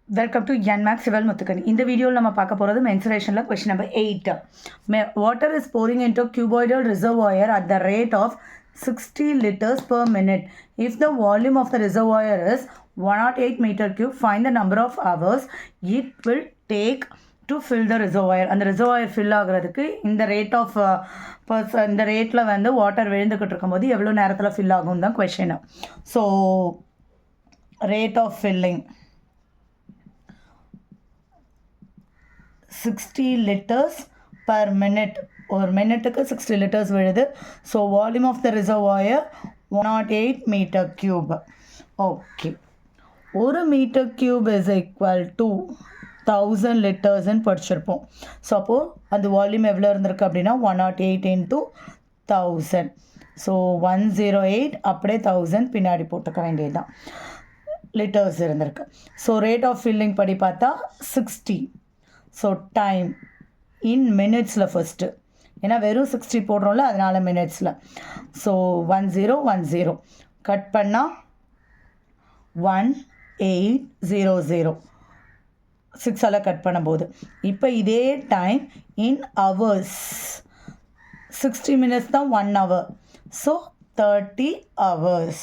Welcome to NMAX சிவல் முத்துக்கன். இந்த வீடியோவில் நம்ம பார்க்க போகிறது மென்சுரேஷனில் question number 8. Water is pouring into a cuboidal reservoir at the rate of 60 liters per minute. If the volume of the reservoir is 108 meter cube, find the number of hours it will take to fill the reservoir. அந்த reservoir fill ஆகுறதுக்கு இந்த rate of இந்த ரேட்டில் வந்து water விழுந்துக்கிட்டு இருக்கும்போது எவ்வளோ நேரத்தில் fill ஆகும் தான் question. So rate of filling 60 liters per minute. ஒரு மினிட்டுக்கு 60 liters விழுது. So volume of the reservoir 108 metre cube. Okay, ஒரு metre cube is equal to 1000 லிட்டர்ஸ்ன்னு படிச்சிருப்போம். ஸோ அப்போது அந்த வால்யூம் எவ்வளோ இருந்திருக்கு அப்படின்னா 108 into 1000. ஸோ 108 அப்படியே 1000 பின்னாடி போட்டுக்க வேண்டியது தான். லிட்டர்ஸ் இருந்திருக்கு. ஸோ ரேட் ஆஃப் ஃபில்லிங் படி பார்த்தா 60. ஸோ டைம் இன் மினிட்ஸில் ஃபஸ்ட்டு, ஏன்னா வெறும் 60 போடுறோம்ல, அதனால் மினிட்ஸில். ஸோ 1010 கட் பண்ணால் 1800 6ஆல் கட் பண்ணும்போது. இப்போ இதே டைம் இன் ஹவர்ஸ் 60 minutes தான் 1 hour. So 30 hours.